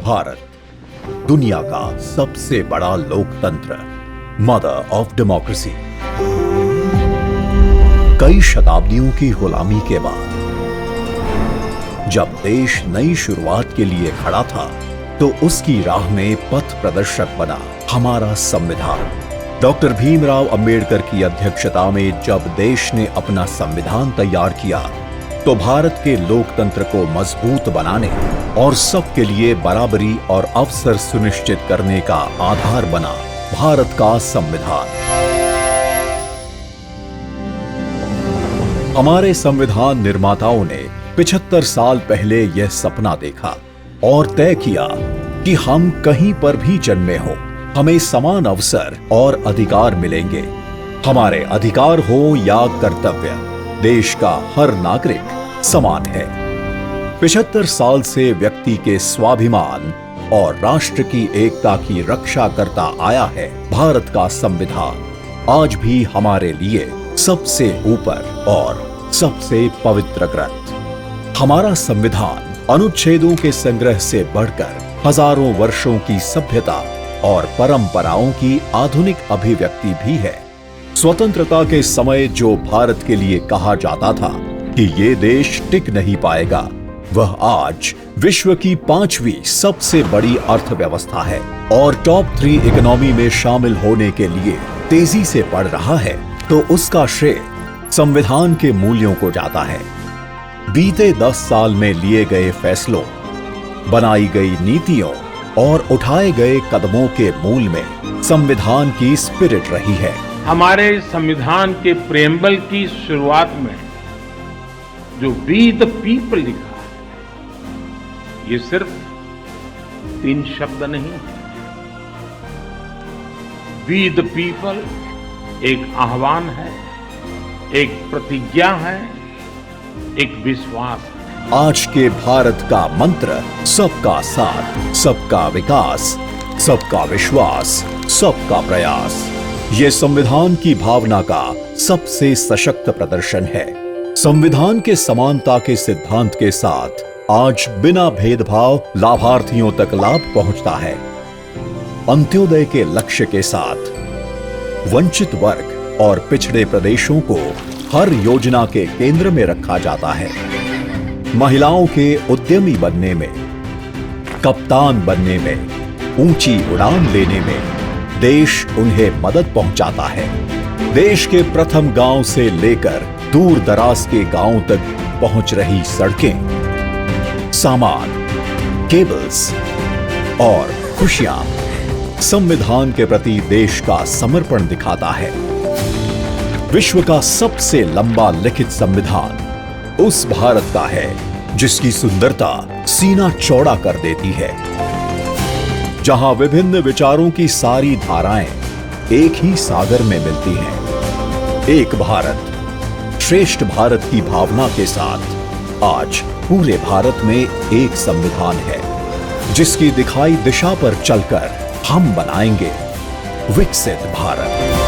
भारत दुनिया का सबसे बड़ा लोकतंत्र, मदर ऑफ डेमोक्रेसी। कई शताब्दियों की गुलामी के बाद जब देश नई शुरुआत के लिए खड़ा था, तो उसकी राह में पथ प्रदर्शक बना हमारा संविधान। डॉक्टर भीमराव अंबेडकर की अध्यक्षता में जब देश ने अपना संविधान तैयार किया, तो भारत के लोकतंत्र को मजबूत बनाने और सबके लिए बराबरी और अवसर सुनिश्चित करने का आधार बना भारत का संविधान। हमारे संविधान निर्माताओं ने 75 साल पहले यह सपना देखा और तय किया कि हम कहीं पर भी जन्मे हों, हमें समान अवसर और अधिकार मिलेंगे। हमारे अधिकार हो या कर्तव्य, देश का हर नागरिक समान है। 75 साल से व्यक्ति के स्वाभिमान और राष्ट्र की एकता की रक्षा करता आया है भारत का संविधान। आज भी हमारे लिए सबसे ऊपर और सबसे पवित्र ग्रंथ। हमारा संविधान अनुच्छेदों के संग्रह से बढ़कर हजारों वर्षों की सभ्यता और परंपराओं की आधुनिक अभिव्यक्ति भी है। स्वतंत्रता के समय जो भारत के लिए कहा जाता था कि ये देश टिक नहीं पाएगा, वह आज विश्व की 5वीं सबसे बड़ी अर्थव्यवस्था है और टॉप 3 इकोनॉमी में शामिल होने के लिए तेजी से बढ़ रहा है, तो उसका श्रेय संविधान के मूल्यों को जाता है। बीते 10 साल में लिए गए फैसलों, बनाई गई नीतियों और उठाए गए कदमों के मूल में संविधान की स्पिरिट रही है। हमारे संविधान के प्रेम्बल की शुरुआत में जो वी द पीपल लिखा है, ये सिर्फ 3 शब्द नहीं है। वी द पीपल एक आह्वान है, एक प्रतिज्ञा है, एक विश्वास है। आज के भारत का मंत्र सबका साथ, सबका विकास, सबका विश्वास, सबका प्रयास। ये संविधान की भावना का सबसे सशक्त प्रदर्शन है। संविधान के समानता के सिद्धांत के साथ आज बिना भेदभाव लाभार्थियों तक लाभ पहुंचता है। अंत्योदय के लक्ष्य के साथ वंचित वर्ग और पिछड़े प्रदेशों को हर योजना के केंद्र में रखा जाता है। महिलाओं के उद्यमी बनने में, कप्तान बनने में, ऊंची उड़ान लेने में देश उन्हें मदद पहुंचाता है। देश के प्रथम गांव से लेकर दूर दराज के गांवों तक पहुंच रही सड़कें, सामान, केबल्स और खुशियां संविधान के प्रति देश का समर्पण दिखाता है। विश्व का सबसे लंबा लिखित संविधान उस भारत का है जिसकी सुंदरता सीना चौड़ा कर देती है, जहां विभिन्न विचारों की सारी धाराएं एक ही सागर में मिलती हैं। एक भारत श्रेष्ठ भारत की भावना के साथ आज पूरे भारत में एक संविधान है, जिसकी दिखाई दिशा पर चलकर हम बनाएंगे विकसित भारत।